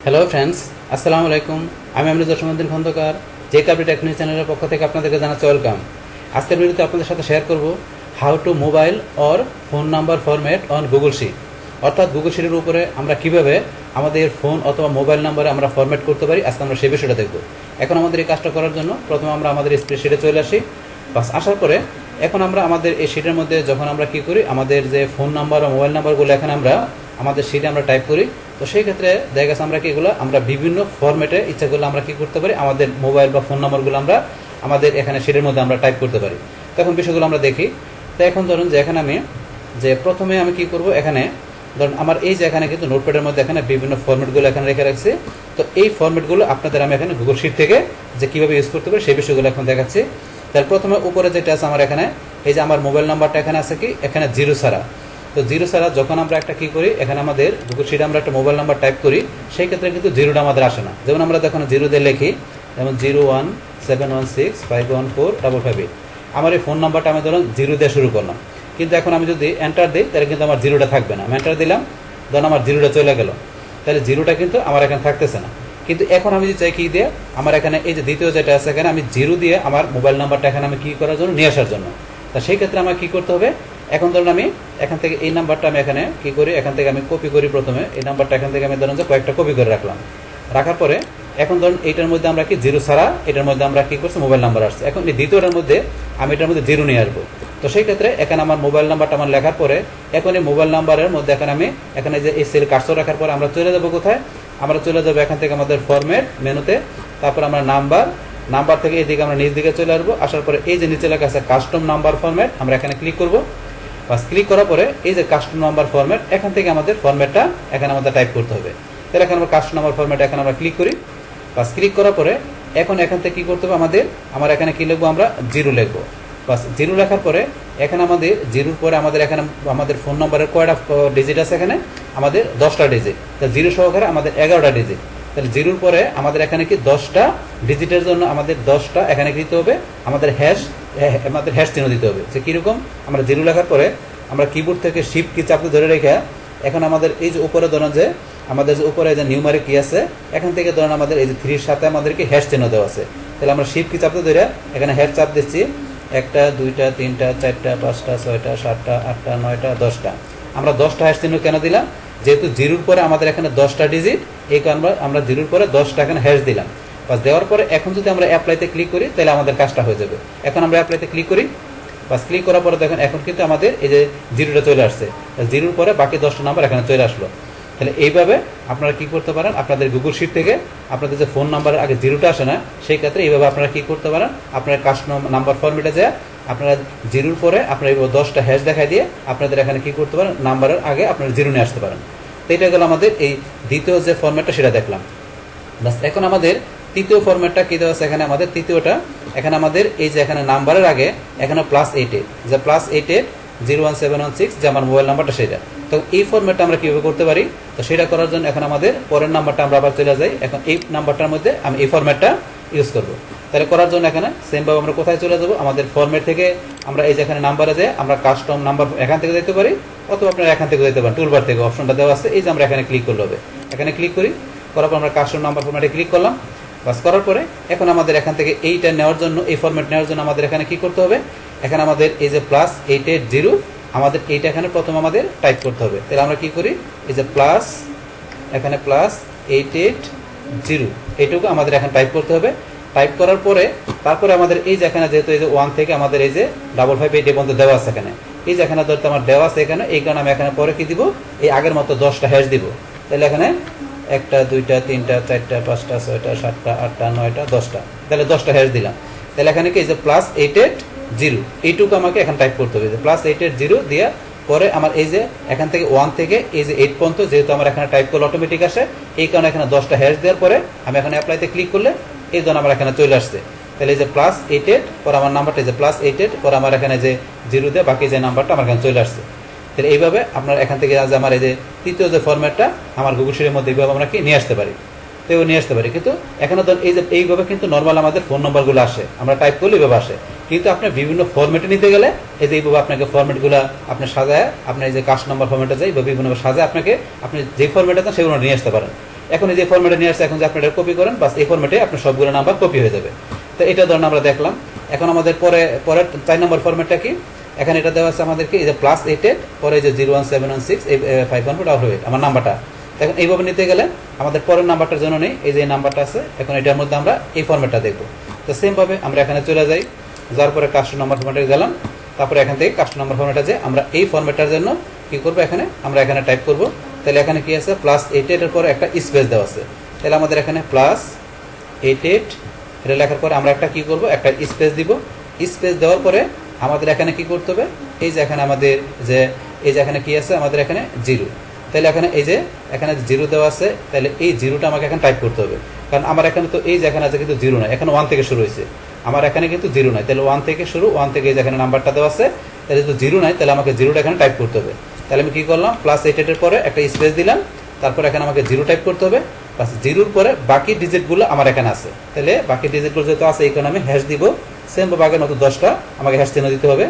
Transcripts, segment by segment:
Hello friends, আসসালামু আলাইকুম। আমি জসীমউদ্দিন খন্দকার, যে কাবলি টেকনিক চ্যানেলের পক্ষ থেকে আপনাদেরকে জানাচ্ছি ওয়েলকাম। আজকের ভিডিওতে আপনাদের সাথে শেয়ার করব how to mobile or phone number format on Google sheet. অর্থাৎ গুগল শিটের উপরে আমরা কিভাবে আমাদের ফোন অথবা মোবাইল নাম্বারে আমরা ফরম্যাট করতে পারি, আজকে আমরা সেই বিষয়টা দেখব। এখন আমাদের এই কাজটা করার জন্য প্রথমে আমরা আমাদের স্প্রেডশিটে চলে আসি। বাস আসার পরে এখন আমরা আমাদের এই শিটের মধ্যে যখন আমরা কি করি, আমাদের যে ফোন নাম্বার ও মোবাইল নাম্বারগুলো এখন আমরা আমাদের শিটে আমরা টাইপ করি। তো সেই ক্ষেত্রে দেখা গেছে আমরা কি এগুলো আমরা বিভিন্ন ফরম্যাটে ইচ্ছা করলে আমরা কি করতে পারি, আমাদের মোবাইল বা ফোন নাম্বারগুলো আমরা আমাদের এখানে শিটের মধ্যে আমরা টাইপ করতে পারি। তো এখন বিষয়গুলো আমরা দেখি। তো এখন ধরুন যে এখানে আমি প্রথমে আমি কি করব, এখানে ধরুন আমার এই যে এখানে কিন্তু নোটপ্যাডের মধ্যে এখানে বিভিন্ন ফরম্যাটগুলো এখানে রেখে রাখছি। তো এই ফরম্যাটগুলো আপনাদের আমি এখানে গুগল শিট থেকে যে কীভাবে ইউজ করতে পারি সেই বিষয়গুলো এখন দেখাচ্ছি। তার প্রথমে উপরে যেটা আছে আমার এখানে এই যে আমার মোবাইল নাম্বারটা এখানে আছে কি, এখানে জিরো ছাড়া। তো জিরো ছাড়া যখন আমরা একটা কি করি, এখানে আমাদের গুগল শিটে আমরা একটা মোবাইল নাম্বার টাইপ করি, সেই ক্ষেত্রে কিন্তু জিরোটা আমাদের আসে না। যেমন আমরা যখন জিরো দিয়ে লিখি, যেমন 01716514558, আমার এই ফোন নাম্বারটা আমি ধরুন জিরো দিয়ে শুরু করলাম, কিন্তু এখন আমি যদি এন্টার দিই তাহলে কিন্তু আমার জিরোটা থাকবে না। আমি এন্টার দিলাম, ধরুন আমার জিরোটা চলে গেল, তাহলে জিরোটা কিন্তু আমার এখানে থাকতেছে না। কিন্তু এখন আমি যদি চাই কি দিয়ে, আমার এখানে এই যে দ্বিতীয় যেটা আছে এখানে আমি জিরো দিয়ে আমার মোবাইল নাম্বারটা এখানে আমি কি করার জন্য, নিয়ে আসার জন্য। তা সেই ক্ষেত্রে আমার কি করতে হবে, এখন ধরুন আমি এখান থেকে এই নাম্বারটা আমি এখানে কি করি, এখান থেকে আমি কপি করি। প্রথমে এই নাম্বারটা এখান থেকে আমি ধরুন যে কয়েকটা কপি করে রাখলাম। রাখার পরে এখন ধরুন এইটার মধ্যে আমরা কি জিরো ছাড়া এটার মধ্যে আমরা কি করছি, মোবাইল নাম্বার আসছে। এখন এই দ্বিতীয়টার মধ্যে আমি এটার মধ্যে জিরো নিয়ে আসবো। তো সেই ক্ষেত্রে এখানে আমার মোবাইল নাম্বারটা আমার লেখার পরে এখন এই মোবাইল নাম্বারের মধ্যে এখন আমি এখানে যে এই সেল কার্সর রাখার পরে আমরা চলে যাবো কোথায়, আমরা চলে যাবো এখান থেকে আমাদের ফরম্যাট মেনুতে। তারপর আমরা নাম্বার থেকে এদিকে আমরা নিচ দিকে চলে আসবো। আসার পরে এই যে নিচে লেখা আছে কাস্টম নাম্বার ফরম্যাট, আমরা এখানে ক্লিক করবো। বাস ক্লিক করার পরে এই যে কাস্টম নাম্বার ফরম্যাট, এখান থেকে আমাদের ফরম্যাটটা এখানে আমাদের টাইপ করতে হবে। তাহলে এখন আমরা কাস্টম নাম্বার ফরম্যাট এখানে আমরা ক্লিক করি। বাস ক্লিক করার পরে এখন এখান থেকে কী করতে হবে, আমার এখানে কী লিখবো, আমরা জিরো লিখবো। বাস জিরো লেখার পরে এখানে আমাদের জিরোর পরে আমাদের এখানে আমাদের ফোন নাম্বারের কয়টা ডিজিট আছে, এখানে আমাদের 10টা ডিজিট। তা জিরো সহকারে আমাদের 11টা ডিজিট। তাহলে জিরোর পরে আমাদের এখানে কি 10টা ডিজিটের জন্য আমাদের 10টা এখানে দিতে হবে, আমাদের হ্যাশ চিহ্ন দিতে হবে। যে কীরকম, আমরা জিরো লেখার পরে আমরা কিবোর্ড থেকে শিফট কি চাপতে ধরে রেখে এখন আমাদের এই যে উপরে ধরুন যে আমাদের যে উপরে যে নিউমারিক কি আছে, এখান থেকে ধরুন আমাদের এই যে 3-র সাথে আমাদেরকে হ্যাশ চিহ্ন দেওয়া আছে। তাহলে আমরা শিফট কি চাপতে ধরে এখানে হ্যাশ চাপ দিচ্ছি, 1টা 2টা 3টা 4টা 5টা 6টা 7টা 8টা 9টা 10টা। আমরা 10টা হ্যাশ চিহ্ন কেন দিলাম, যেহেতু জিরোর পরে আমাদের এখানে 10টা ডিজিট, এই কারণে আমরা জিরোর পরে 10টা এখানে হ্যাশ দিলাম। বাস দেওয়ার পরে এখন যদি আমরা অ্যাপ্লাইতে ক্লিক করি তাহলে আমাদের কাজটা হয়ে যাবে। এখন আমরা অ্যাপ্লাইতে ক্লিক করি। বাস ক্লিক করার পরে দেখেন এখন কিন্তু আমাদের এই যে জিরোটা চলে আসছে, জিরোর পরে বাকি 10টা নাম্বার এখানে চলে আসলো। তাহলে এইভাবে আপনারা কি করতে পারেন, আপনাদের গুগল শিট থেকে আপনাদের যে ফোন নাম্বারের আগে জিরোটা আসে না, সেই ক্ষেত্রে এইভাবে আপনারা কি করতে পারেন, আপনার কাস্টম নাম্বার ফরম্যাটে যায় আপনারা জিরোর পরে আপনারা এইভাবে 10টা হ্যাশ দেখাই দিয়ে আপনাদের এখানে কি করতে পারেন, নাম্বারের আগে আপনারা জিরো নিয়ে আসতে পারেন। তো এটা গেল আমাদের এই দ্বিতীয় যে ফরম্যাটটা সেটা দেখলাম। বাস এখন আমাদের তৃতীয় ফরম্যাটটা কী দেওয়া আছে, এখানে আমাদের তৃতীয়টা এখানে আমাদের এই যে এখানে নাম্বারের আগে এখানে +88 যে +88 01716 যে আমার মোবাইল নাম্বারটা সেটা। তো এই ফরম্যাটটা আমরা কীভাবে করতে পারি, তো সেটা করার জন্য এখন আমাদের পরের নাম্বারটা আমরা আবার চলে যাই। এখন এই নাম্বারটার মধ্যে আমি এই ফরম্যাটটা ইউজ করবো। তাহলে করার জন্য এখানে সেমভাবে আমরা কোথায় চলে যাবো, আমাদের ফরম্যাট থেকে আমরা এই যে এখানে নাম্বারে যাই আমরা কাস্টম নাম্বার এখান থেকে দিতে পারি, অথবা আপনারা এখান থেকে দিতে পারেন, টুলবার থেকে অপশনটা দেওয়া আছে। এই যে আমরা এখানে ক্লিক করলে হবে, এখানে ক্লিক করি, করার পর আমরা কাস্টম নাম্বার ফরম্যাটে ক্লিক করলাম। বাস করার পরে এখন আমাদের এখান থেকে এইটা নেওয়ার জন্য, এই ফরম্যাট নেওয়ার জন্য আমাদের এখানে কি করতে হবে, এখানে আমাদের এই যে +880 আমাদের এইটা এখানে প্রথম আমাদের টাইপ করতে হবে। তাহলে আমরা কি করি, এই যে এখানে +880 এইটুকু আমাদের এখানে টাইপ করতে হবে। টাইপ করার পরে তারপরে আমাদের এই যে এখানে যেহেতু এই যে 1 থেকে আমাদের এই যে 5588 পর্যন্ত দেওয়া আছে, এখানে এই যে এখানে ধরতে আমার দেওয়া আছে এখানে, এই কারণে আমি এখানে পরে কি দিব, এই আগের মতো 10টা হ্যাশ দিব। তাহলে এখানে 1টা 2টা 3টা 4টা 5টা 6টা 7টা 8টা 9টা 10টা, তাহলে 10টা হ্যাশ দিলাম। তাহলে এখানে কি এই যে +880 এইটুকু আমাকে এখানে টাইপ করতে হবে। +880 দিয়ে পরে আমার এই যে এখান থেকে 1 থেকে এই যে 8 পর্যন্ত যেহেতু আমার এখানে টাইপ করলে অটোমেটিক আসে, এই কারণে এখানে 10টা হ্যাশ দেওয়ার পরে আমি এখানে অ্যাপ্লাইতে ক্লিক করলে এই জন্য আমার এখানে চলে আসছে। তাহলে এই যে +88 পরে আমার নাম্বারটা এই যে +88 পরে আমার এখানে যে জিরো দিয়ে বাকি যে নাম্বারটা আমার এখানে চলে আসছে। তাহলে এইভাবে আপনার এখান থেকে আজ আমার এই যে তৃতীয় যে ফরম্যাটটা আমার গুগল শিটের মধ্যে এইভাবে আমরা কি নিয়ে আসতে পারি, তো নিয়ে আসতে পারি। কিন্তু এখানে ধর এই যে এইভাবে কিন্তু নর্মাল আমাদের ফোন নাম্বারগুলো আসে, আমরা টাইপ করলে এইভাবে আসে। কিন্তু আপনি বিভিন্ন ফরম্যাটে নিতে গেলে এই যে এইভাবে আপনাকে ফরম্যাটগুলো আপনি সাজায়, আপনি এই যে কাস্ট নাম্বার ফরম্যাটে যাই বা বিভিন্নভাবে সাজায় আপনাকে আপনি যে ফরম্যাটে চান সেগুলো নিয়ে আসতে পারেন। এখন এই যে ফরম্যাটে নিয়ে আসছে, এখন যে আপনি এটা কপি করেন, বাস এই ফরম্যাটে আপনার সবগুলো নাম্বার কপি হয়ে যাবে। তো এটা ধরুন আমরা দেখলাম। এখন আমাদের পরের 4 নম্বর ফরম্যাটটা কি, এখানে এটা দেওয়া আছে আমাদেরকে এই যে +88 পরে যে 01716 এই 514 আমার নাম্বারটা। এখন এইভাবে নিতে গেলে আমাদের পরের নাম্বারটার জন্য নেই, এই যে নাম্বারটা আছে, এখন এটার মধ্যে আমরা এই ফরম্যাটটা দেখব। তো সেমভাবে আমরা এখানে চলে যাই, যার পরে কাস্টম নাম্বার ফরম্যাটে গেলাম, তারপরে এখান থেকে কাস্টম নাম্বার ফরম্যাটে যে আমরা এই ফরম্যাটটার জন্য কি করব, আমরা এখানে টাইপ করব। তাহলে এখানে কি আছে, +88 এর পরে একটা স্পেস দেওয়া আছে, তাহলে আমাদের এখানে +88 এটা লেখার পরে আমরা একটা কি করব, একটা স্পেস দিব। স্পেস দেওয়ার পরে আমাদের এখানে কি করতে হবে, এই যে এখানে আমাদের যে এই যে এখানে কি আছে, আমাদের এখানে 0, তাহলে এখানে এই যে এখানে 0 দেওয়া আছে, তাহলে এই 0টা আমাকে এখানে টাইপ করতে হবে, কারণ আমার এখানে তো এই যে এখানে আছে কিন্তু 0 নয়, এখানে 1 থেকে শুরু হয়েছে, আমার এখানে কিন্তু 0 নয়, তাহলে 1 থেকে শুরু, 1 থেকে এই যে এখানে নাম্বারটা দেওয়া আছে, তাহলে যদি 0 নয় তাহলে আমাকে 0টা এখানে টাইপ করতে হবে। তাহলে আমি কি করলাম, +88 এর পরে একটা স্পেস দিলাম, তারপর এখানে আমাকে 0 টাইপ করতে হবে, বাস 0-র পরে বাকি ডিজিটগুলো আমার এখানে আছে, তাহলে বাকি ডিজিটগুলো যেহেতু আছে এই কারণে আমি হ্যাশ দিব। সেম ভাবে নতুন 10টা আমাকে হ্যাশ চিহ্ন দিতে হবে,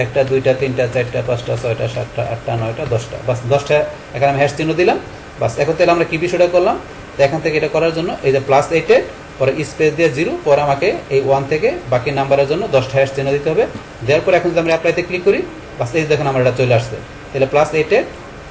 1টা 2টা 3টা 4টা 5টা 6টা 7টা 8টা 9টা 10টা, বাস 10টা এখানে আমি হ্যাশ চিহ্ন দিলাম। বাস এখন তাহলে আমরা কি বিষয়টা করলাম, তো এখান থেকে এটা করার জন্য এই যে +88 পরে স্পেস দিয়ে 0 পরে আমাকে এই 1 থেকে বাকি নাম্বারের জন্য 10টা হ্যাশ চিহ্ন দিতে হবে। দেওয়ার পর এখন যদি আমরা অ্যাপ্লাইতে ক্লিক করি, বাস এই দেখেন আমার এটা চলে আসছে, তাহলে +88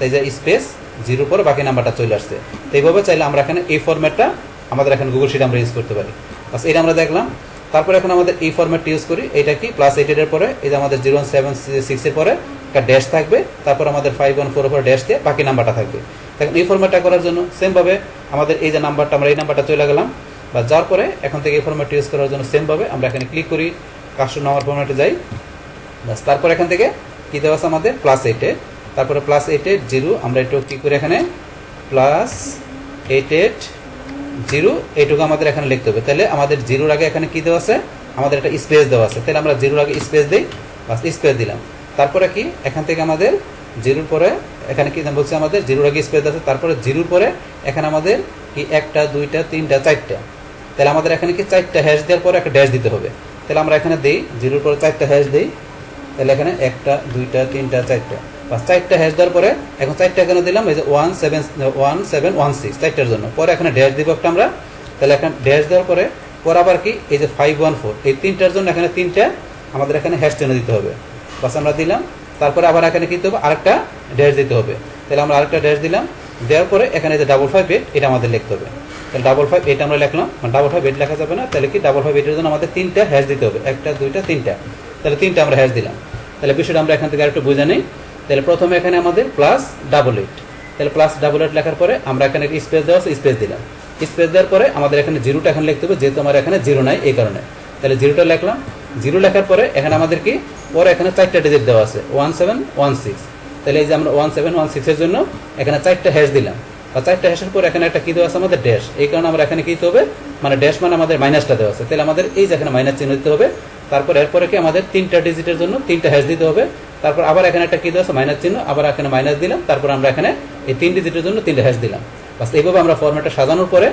এই যে স্পেস 0 পরে বাকি নাম্বারটা চলে আসছে। তো এইভাবে চাইলে আমরা এখানে এই ফরম্যাটটা আমাদের এখানে গুগল শিট আমরা ইউজ করতে পারি। বাস এটা আমরা দেখলাম। তারপরে এখন আমাদের এই ফরম্যাটটা ইউজ করি, এটা কি +88 এর পরে এই যে আমাদের 0176 এর পরে একটা ড্যাশ থাকবে, তারপর আমাদের 514 এর পরে ড্যাশ দিয়ে বাকি নাম্বারটা থাকবে। এখন এই ফরম্যাটটা করার জন্য সেমভাবে আমাদের এই যে নাম্বারটা, আমরা এই নাম্বারটা চলে গেলাম, বা যার পরে এখন থেকে এই ফরম্যাটটা ইউজ করার জন্য সেমভাবে আমরা এখানে ক্লিক করি, কাস্টম নাম্বার ফরম্যাটে যাই, বাস তারপর এখান থেকে কি দেওয়া আছে আমাদের +88, তারপরে +88 0 আমরা একটু কি করি এখানে +88 0 এইটুকু আমাদের এখানে লিখতে হবে। তাহলে আমাদের 0-র আগে এখানে কি দেওয়া আছে, আমাদের একটা স্পেস দেওয়া আছে, তাহলে আমরা 0-র আগে স্পেস দিই, বাস স্পেস দিলাম। তারপরে কি এখান থেকে আমাদের 0-র পরে এখানে কি বলছে, আমাদের 0-র আগে স্পেস আছে, তারপরে 0-র পরে এখানে আমাদের কি 1টা 2টা 3টা 4টা, তাহলে আমাদের এখানে কি 4টা হ্যাশ দেওয়ার পরে একটা ড্যাশ দিতে হবে। তাহলে আমরা এখানে দিই 0-র পরে 4টা হ্যাশ দিই, তাহলে এখানে 1টা 2টা 3টা 4টা, বাস 4টা হ্যাশ দেওয়ার পরে এখন 4টা এখানে দিলাম, এই যে 1716 4টার জন্য, পরে এখানে ড্যাশ দিব একটা আমরা, তাহলে এখানে ড্যাশ দেওয়ার পরে আবার কি এই যে 514 এই 3টার জন্য এখানে 3টা আমাদের এখানে হ্যাশ চিহ্ন দিতে হবে, বাস আমরা দিলাম। তারপরে আবার এখানে কি দিতে হবে, আরেকটা ড্যাশ দিতে হবে, তাহলে আমরা আরেকটা ড্যাশ দিলাম। দেওয়ার পরে এখানে যে 558 এটা আমাদের লিখতে হবে, তাহলে 558 আমরা লিখলাম, 558 লেখা যাবে না, তাহলে কি 558 এর জন্য আমাদের 3টা হ্যাশ দিতে হবে, 1টা 2টা 3টা, তাহলে 3টা আমরা হ্যাশ দিলাম। তাহলে বিষয়টা আমরা এখান থেকে আরেকটু বুঝে নিই। তাহলে প্রথমে এখানে আমাদের +88, তাহলে +88 লেখার পরে আমরা এখানে স্পেস দেওয়া আছে, স্পেস দিলাম। স্পেস দেওয়ার পরে আমাদের এখানে 0টা এখানে লিখতে হবে, যেহেতু আমার এখানে 0 নাই এই কারণে, তাহলে 0টা লিখলাম। 0 লেখার পরে এখানে আমাদের কি পরে এখানে 4টা ডিজিট দেওয়া আছে 1716, তাহলে এই যে আমরা 1716 এর জন্য এখানে 4টা হ্যাশ দিলাম, বা 4টা হ্যাশের পর এখানে একটা কি দেওয়া আছে আমাদের ড্যাশ, এই কারণে আমরা এখানে কি দিতে হবে, মানে ড্যাশ মানে আমাদের মাইনাসটা দেওয়া আছে, তাহলে আমাদের এই যে এখানে মাইনাস চিহ্ন দিতে হবে। তারপর এরপরে কি আমাদের 3টা ডিজিটের জন্য 3টা হ্যাশ দিতে হবে, তারপর আবার এখানে একটা কি দেওয়া আছে মাইনাস চিহ্ন, আবার এখানে মাইনাস দিলাম, তারপর আমরা এখানে এই 3 ডিজিটের জন্য 3টা হ্যাশ দিলাম। বাস এইভাবে আমরা ফরম্যাটটা সাজানোর পরে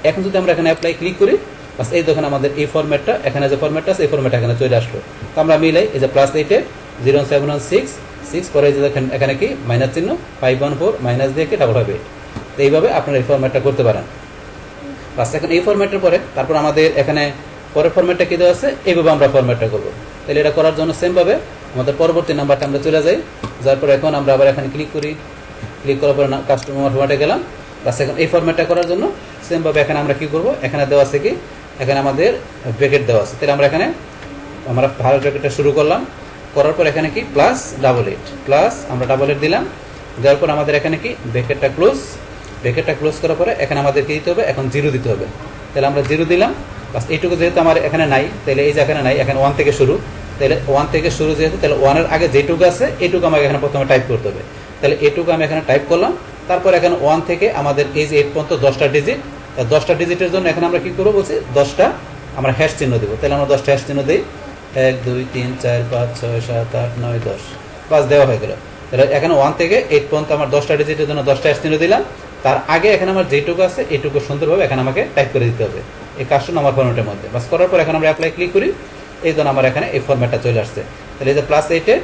এখন যদি আমরা এখানে অ্যাপ্লাই ক্লিক করি, বাস এই দেখেন আমাদের এই ফরম্যাটটা এখানে যে ফরম্যাটটা আছে এই ফরম্যাটটা এখানে চলে আসলো। তো আমরা মিলাই এই যে +88 07166 পরে এই যে দেখেন এখানে কি মাইনাস চিহ্ন 514 মাইনাস দিয়ে কি 558, তো এইভাবে আপনারা এই ফরম্যাটটা করতে পারেন। বাস এখন এই ফরম্যাটের পরে তারপর আমাদের এখানে পরের ফরম্যাটটা কি দেওয়া আছে, এইভাবে আমরা ফরম্যাটটা করবো। তাহলে এটা করার জন্য সেমভাবে আমাদের পরবর্তী নাম্বারটা আমরা চলে যাই, যার পরে এখন আমরা আবার এখানে ক্লিক করি, ক্লিক করার পরে কাস্টমার ফরম্যাটে গেলাম। বাস এখন এই ফরম্যাটটা করার জন্য সেমভাবে এখানে আমরা কি করব, এখানে দেওয়া আছে কি এখানে আমাদের ব্র্যাকেট দেওয়া আছে, তাহলে আমরা এখানে আমরা ভালো ব্র্যাকেটটা শুরু করলাম, করার পর এখানে কি +88 প্লাস আমরা 88 দিলাম, দেওয়ার পর আমাদের এখানে কি ব্র্যাকেটটা ক্লোজ করার পরে এখানে আমাদের কি দিতে হবে, এখন 0 দিতে হবে, তাহলে আমরা 0 দিলাম। বাস এইটুকু যেহেতু আমার এখানে নাই, তাহলে এই যে এখানে নাই, এখানে 1 থেকে শুরু, তাহলে 1 থেকে শুরু যেহেতু, তাহলে 1-এর আগে যেটুকু আছে এইটুকু আমাকে এখানে প্রথমে টাইপ করতে হবে, তাহলে এইটুকু আমি এখানে টাইপ করলাম। তারপর এখানে 1 থেকে আমাদের এই যে 8 পর্যন্ত 10টা ডিজিট, 10টা ডিজিটের জন্য এখানে আমরা কি করবো বলছি 10টা আমরা হ্যাশ চিহ্ন দেবো, তাহলে আমরা 10টা হ্যাশ চিহ্ন দিই, 1 2 3 4 5 6 7 8 9 10, বাস দেওয়া হয়ে গেল। তাহলে এখানে 1 থেকে 8 পর্যন্ত আমার 10টা ডিজিটের জন্য 10টা হ্যাশ চিহ্ন দিলাম, তার আগে এখানে আমার যেটুকু আছে এইটুকু সুন্দরভাবে এখানে আমাকে টাইপ করে দিতে হবে এই কাস্টম নাম্বার ফরম্যাটের মধ্যে। বাস করার পর এখন আমরা অ্যাপ্লাই ক্লিক করি, এই জন্য আমার এখানে এই ফরম্যাটটা চলে আসছে। তাহলে এই যে +88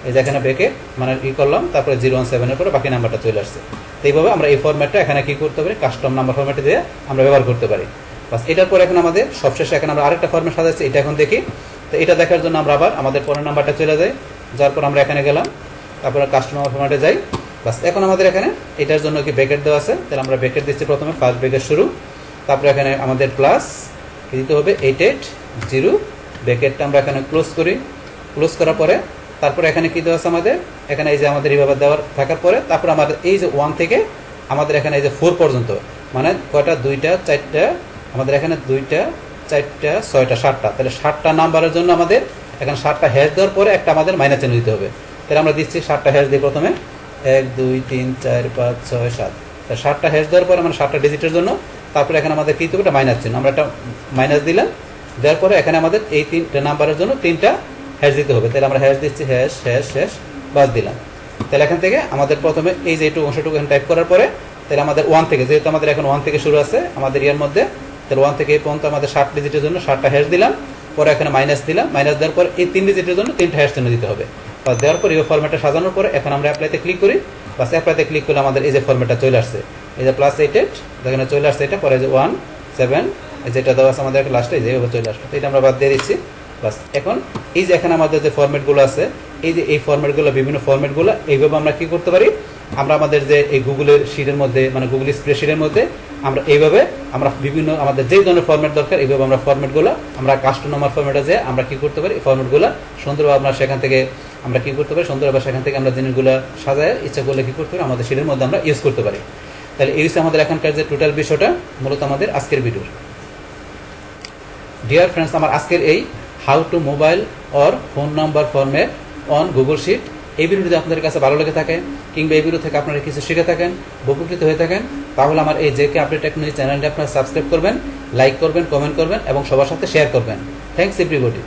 এই যে এখানে ব্রেকেট মানে করলাম, তারপরে 017 এর পরে বাকি নাম্বারটা চলে আসছে। তো এইভাবে আমরা এই ফরম্যাটটা এখানে কি করতে পারি, কাস্টম নাম্বার ফরম্যাটে দিয়ে আমরা ব্যবহার করতে পারি। বাস এটার পর এখন আমাদের সবশেষে এখানে আমরা আরেকটা ফরম্যাট সাজাচ্ছি, এটা এখন দেখি। তো এটা দেখার জন্য আমরা আবার আমাদের পরের নাম্বারটা চলে যাই, যার পর আমরা এখানে গেলাম, তারপরে কাস্টম নাম্বার ফরম্যাটে যাই। বাস এখন আমাদের এখানে এটার জন্য কি ব্রেকেট দেওয়া আছে, তাহলে আমরা ব্রেকেট দিচ্ছি প্রথমে, ফার্স্ট ব্রেকেট শুরু, তারপরে এখানে আমাদের প্লাস কি দিতে হবে 880, ব্রেকেটটা আমরা এখানে ক্লোজ করি। ক্লোজ করার পরে তারপরে এখানে কি দেওয়া আছে আমাদের, এখানে এই যে আমাদের এইভাবে দেওয়ার থাকার পরে তারপর আমাদের এই যে 1 থেকে আমাদের এখানে এই যে 4 পর্যন্ত, মানে কয়টা 2টা 4টা, আমাদের এখানে 2টা 4টা 6টা 7টা, তাহলে 7টা নাম্বারের জন্য আমাদের এখানে 7টা হ্যাশ দেওয়ার পরে একটা আমাদের মাইনাস চিহ্ন দিতে হবে। তাহলে আমরা দিচ্ছি 7টা হ্যাশ দিই প্রথমে, 1 2 3 4 5 6 7, তাহলে 7টা হ্যাশ দেওয়ার পরে মানে 7টা ডিজিটের জন্য তারপরে এখানে আমাদের কি দিতে হবে, একটা মাইনাস চিহ্ন, আমরা একটা মাইনাস দিলাম। দেওয়ার পরে এখানে আমাদের এই 3টা নাম্বারের জন্য 3টা হ্যাশ দিতে হবে, তাহলে আমরা হ্যাশ দিচ্ছি, হ্যাশ হ্যাশ হ্যাশ বাদ দিলাম। তাহলে এখান থেকে আমাদের প্রথমে এই যে একটু অংশটুকু এখানে টাইপ করার পরে তাহলে আমাদের 1 থেকে, যেহেতু আমাদের এখন 1 থেকে শুরু আছে আমাদের ইয়ার মধ্যে, তাহলে 1 থেকে এই পর্যন্ত আমাদের 7 ডিজিটের জন্য 7টা হ্যাশ দিলাম, পরে এখানে মাইনাস দিলাম, মাইনাস দেওয়ার পর এই 3 ডিজিটের জন্য 3টা হ্যাশ চিহ্ন দিতে হবে। বা দেওয়ার পর এই ফরম্যাটটা সাজানোর পরে এখন আমরা অ্যাপ্লাইতে ক্লিক করি। বাস অ্যাপ্লাইতে ক্লিক করলে আমাদের এই যে ফরম্যাটটা চলে আসছে, এই যে +88 এখানে চলে আসছে, এটা পরে যে 17 যেটা দেওয়া আছে আমাদের লাস্টে যেভাবে চলে আসবে, তো এটা আমরা বাদ দিয়ে দিচ্ছি। বাস এখন এই যে এখানে আমাদের যে ফরম্যাটগুলো আছে, এই যে এই ফরম্যাটগুলো, বিভিন্ন ফরম্যাটগুলো এইভাবে আমরা কি করতে পারি, আমরা আমাদের যে এই গুগলের শিটের মধ্যে, মানে গুগল স্প্রেডশিটের মধ্যে আমরা এইভাবে আমরা বিভিন্ন আমাদের যে ধরনের ফরম্যাট দরকার এইভাবে আমরা ফরম্যাটগুলো আমরা কাস্টম নাম্বার ফরম্যাটে যে আমরা কি করতে পারি, ফরম্যাটগুলো সুন্দরভাবে আমরা সেখান থেকে আমরা কি করতে পারি, সুন্দরভাবে সেখান থেকে আমরা জিনিসগুলো সাজায় ইচ্ছা করলে কি করতে পারি আমাদের শিটের মধ্যে আমরা ইউজ করতে পারি। তাহলে এই হচ্ছে আমাদের এখানকার যে টোটাল বিষয়টা মূলত আমাদের আজকের ভিডিওর। ডিয়ার ফ্রেন্ডস, আমার আজকের এই how to mobile or phone number format on Google sheet এই ভিডিও যদি আপনাদের কাছে ভালো লেগে থাকে কিংবা এই ভিডিও থেকে আপনারা কিছু শিখে থাকেন, উপকৃত হয়ে থাকেন, তাহলে আমার এই জেকে আপডেট টেকনোলজি চ্যানেলটি আপনারা সাবস্ক্রাইব করবেন, লাইক করবেন, কমেন্ট করবেন এবং সবার সাথে শেয়ার করবেন। Thanks everybody.